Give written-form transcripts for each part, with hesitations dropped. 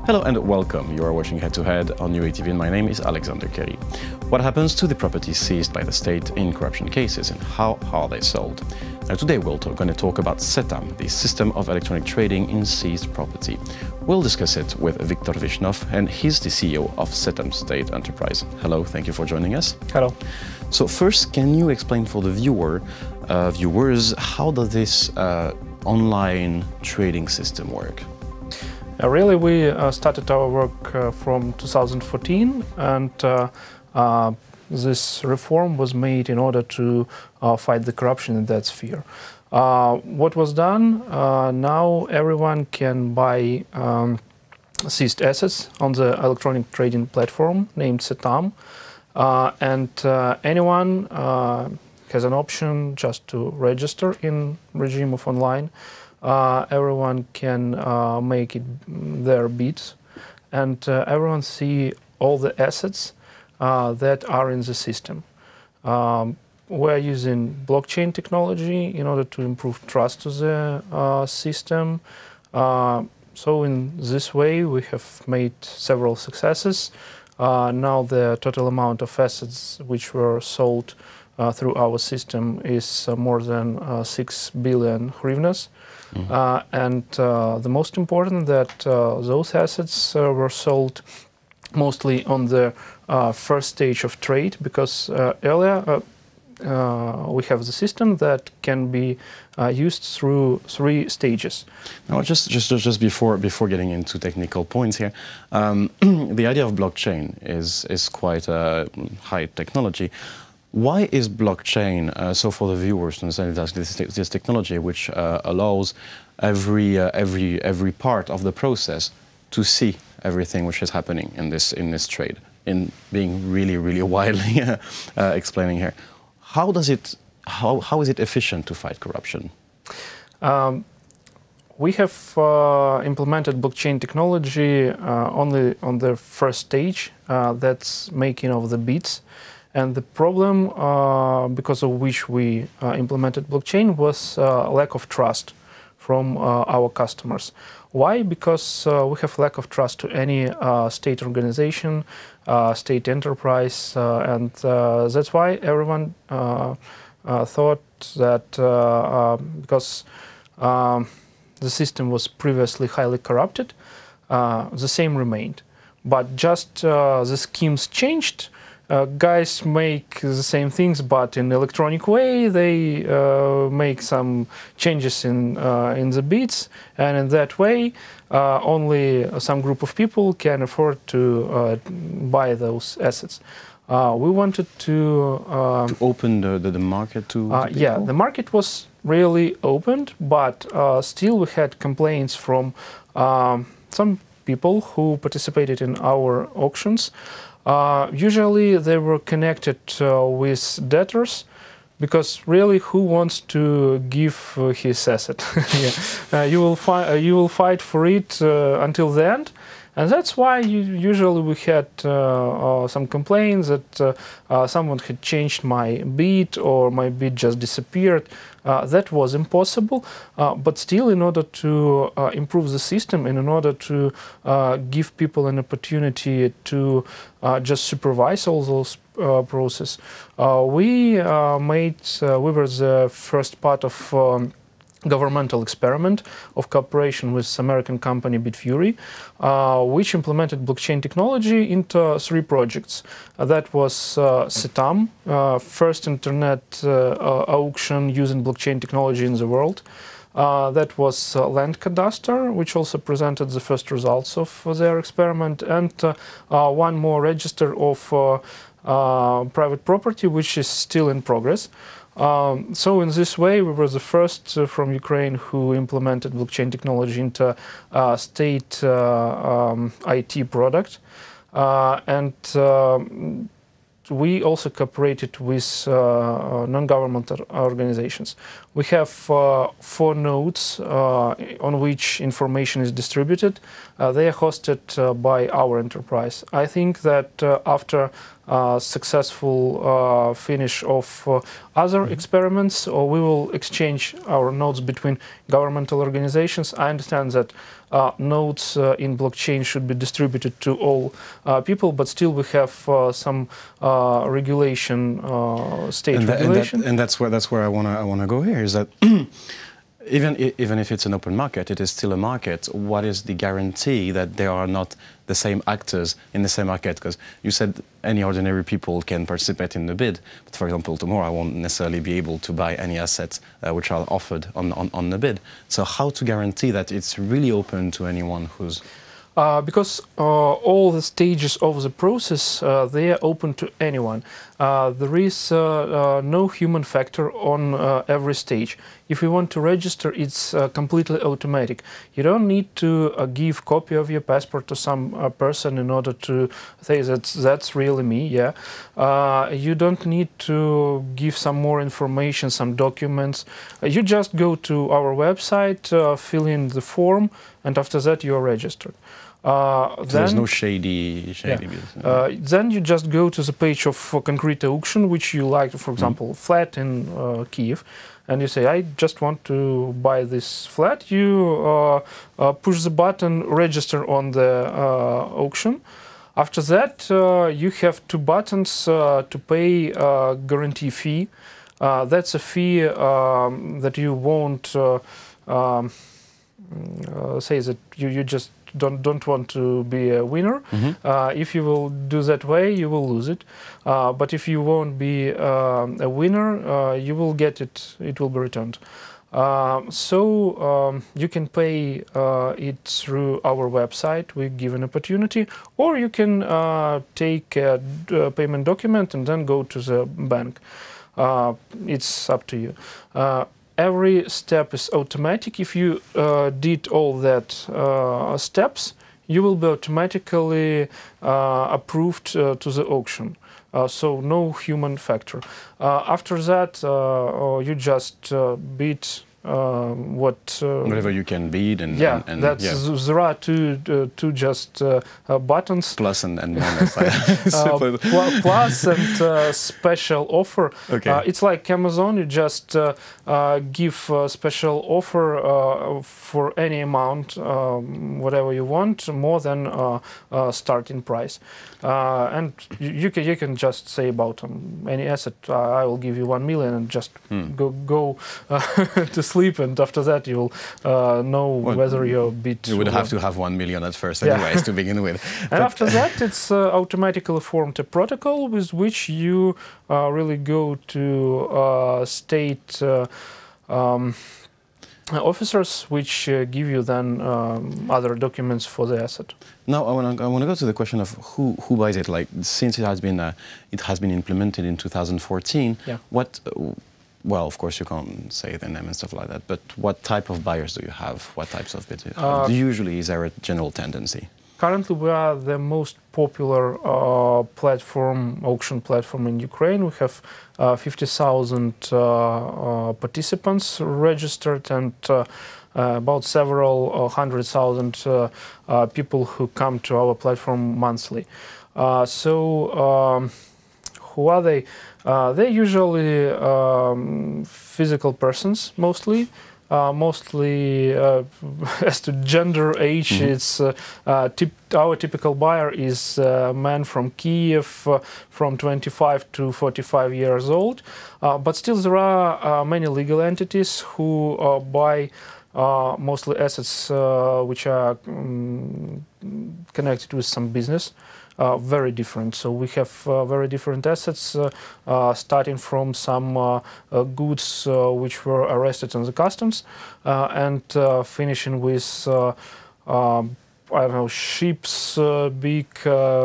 Hello and welcome. You are watching Head to Head on UATV and my name is Alexander Kerry. What happens to the properties seized by the state in corruption cases and how are they sold? Now today we're going to talk about Setam, the system of electronic trading in seized property. We'll discuss it with Viktor Vyshnov, and he's the CEO of Setam State Enterprise. Hello, thank you for joining us. Hello. So first, can you explain for the viewers, how does this online trading system work? Really, we started our work from 2014, and this reform was made in order to fight the corruption in that sphere. What was done? Now everyone can buy seized assets on the electronic trading platform named Setam, and anyone has an option just to register in regime of online. Everyone can make their bids, and everyone see all the assets that are in the system. We're using blockchain technology in order to improve trust to the system. So in this way, we have made several successes. Now the total amount of assets which were sold through our system is more than 6 billion hryvnias. And the most important that those assets were sold mostly on the first stage of trade, because earlier we have the system that can be used through 3 stages. Now, just before getting into technical points here, the idea of blockchain is quite a high technology. Why is blockchain, so for the viewers to understand, this technology which allows every part of the process to see everything which is happening in this trade, in being really widely explaining here? How is it efficient to fight corruption? We have implemented blockchain technology only on the first stage, that's making of the bids. And the problem because of which we implemented blockchain was lack of trust from our customers. Why? Because we have lack of trust to any state organization, state enterprise, and that's why everyone thought that because the system was previously highly corrupted, the same remained. But just the schemes changed. Guys make the same things, but in electronic way. They make some changes in the bids, and in that way, only some group of people can afford to buy those assets. We wanted to open the market to yeah, the market was really opened, but still we had complaints from some people who participated in our auctions. Usually they were connected with debtors, because really, who wants to give his asset? Yeah. You will fight for it until the end, and that's why usually we had some complaints that someone had changed my bid or my bid just disappeared. That was impossible, but still, in order to improve the system and in order to give people an opportunity to just supervise all those process, we were the first part of governmental experiment of cooperation with American company Bitfury, which implemented blockchain technology into 3 projects. That was Setam, first internet auction using blockchain technology in the world. That was Land Cadastre, which also presented the first results of their experiment, and one more register of private property, which is still in progress. So in this way, we were the first from Ukraine who implemented blockchain technology into state IT product, and we also cooperated with non-governmental organizations. We have 4 nodes on which information is distributed. They are hosted by our enterprise. I think that after successful finish of other experiments, or we will exchange our nodes between governmental organizations. I understand that nodes in blockchain should be distributed to all people, but still we have some regulation, state regulation. And that's where I wanna go here, is that even if it's an open market, it is still a market. What is the guarantee that there are not the same actors in the same market? Because you said any ordinary people can participate in the bid, but for example, tomorrow I won't necessarily be able to buy any assets which are offered on the bid. So how to guarantee that it's really open to anyone who's... Because all the stages of the process, they are open to anyone. There is no human factor on every stage. If you want to register, it's completely automatic. You don't need to give copy of your passport to some person in order to say that's really me. Yeah, you don't need to give some more information, some documents. You just go to our website, fill in the form, and after that you are registered. So there's no shady business. Then you just go to the page of concrete auction, which you like, for example, flat in Kiev, and you say, I just want to buy this flat. You push the button, register on the auction. After that, you have two buttons to pay guarantee fee. That's a fee that you won't say that you just don't want to be a winner. If you will do that way, you will lose it. But if you won't be a winner, you will get it. It will be returned. So you can pay it through our website. We give an opportunity, or you can take a payment document and then go to the bank. It's up to you. Every step is automatic. If you did all that steps, you will be automatically approved to the auction. So no human factor. After that, you just bid whatever you can bid, and there are two just buttons, plus and minus. Plus and special offer. Okay. It's like Amazon. You just give a special offer for any amount, whatever you want, more than starting price. And you can just say about any asset, I will give you 1 million, and just go to sleep, and after that you will know whether your bid... You would have to have 1 million at first anyways to begin with. And after that it's automatically formed a protocol with which you really go to state officers, which give you then other documents for the asset. Now I want to go to the question of who buys it. Like, since it has been implemented in 2014. What? Well, of course you can't say the name and stuff like that. But what type of buyers do you have? What types of bids do you have? Usually, is there a general tendency? Currently, we are the most popular auction platform in Ukraine. We have 50,000 participants registered, and about several 100,000 people who come to our platform monthly. So who are they? They're usually physical persons, mostly. As to gender, age, it's our typical buyer is a man from Kiev, from 25 to 45 years old. But still, there are many legal entities who buy mostly assets which are connected with some business. Very different. So we have very different assets, starting from some goods which were arrested on the customs, and finishing with I don't know, ships, big,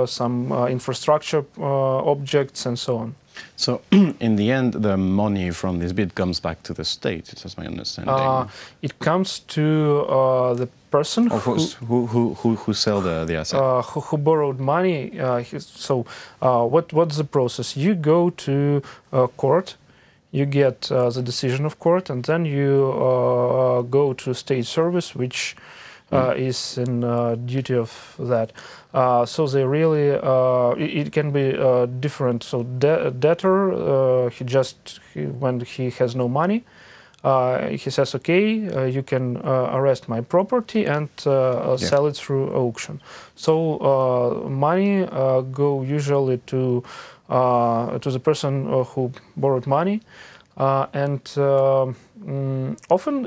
some infrastructure objects, and so on. So, in the end, the money from this bid comes back to the state. That's my understanding. It comes to the person who sell the asset, who borrowed money. So, what's the process? You go to court, you get the decision of court, and then you go to state service, which is in duty of that. So they really, it can be different. So debtor, when he has no money, he says, okay, you can arrest my property and sell it through auction. So money go usually to the person who borrowed money. Often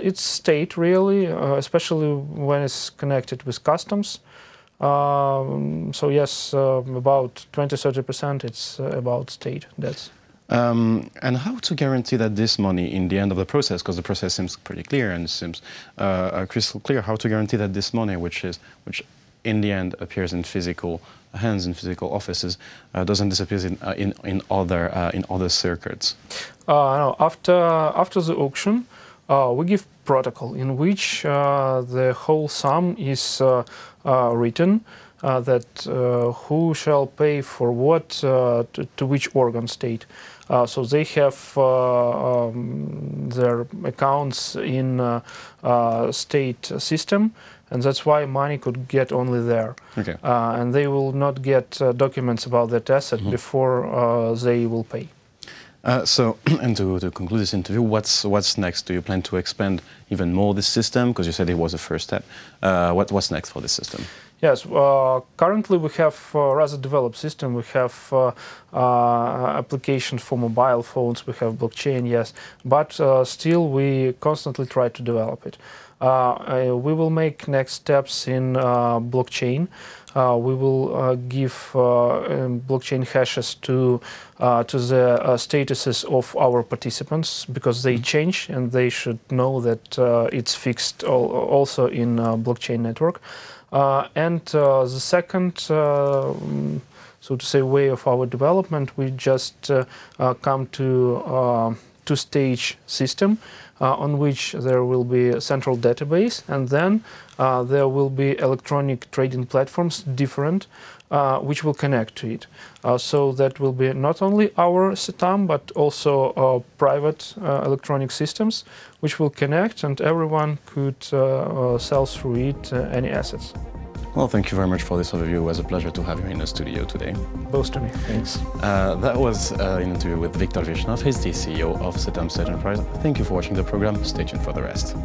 it's state, really, especially when it's connected with customs. So yes, about 20–30% it's about state debts. And how to guarantee that this money in the end of the process, because the process seems pretty clear and seems crystal clear, how to guarantee that this money, which in the end appears in physical hands, in physical offices, doesn't disappear in other circuits? No, after the auction, we give protocol in which the whole sum is written, that who shall pay for what to which organ state. So they have their accounts in state system, and that's why money could get only there. Okay. And they will not get documents about that asset before they will pay. So, and to conclude this interview, what's next? Do you plan to expand even more this system? Because you said it was the first step. What's next for this system? Yes, currently we have a rather developed system. We have applications for mobile phones, we have blockchain, yes, but still we constantly try to develop it. We will make next steps in blockchain. We will give blockchain hashes to the statuses of our participants, because they change and they should know that it's fixed also in blockchain network. And the second, so to say, way of our development, we just come to two-stage system on which there will be a central database, and then there will be electronic trading platforms different, which will connect to it. So that will be not only our Setam, but also private electronic systems, which will connect, and everyone could sell through it any assets. Well, thank you very much for this overview. It was a pleasure to have you in the studio today. Both to me, thanks. That was an interview with Viktor Vyshnov. He's the CEO of Setam Enterprise. Thank you for watching the program. Stay tuned for the rest.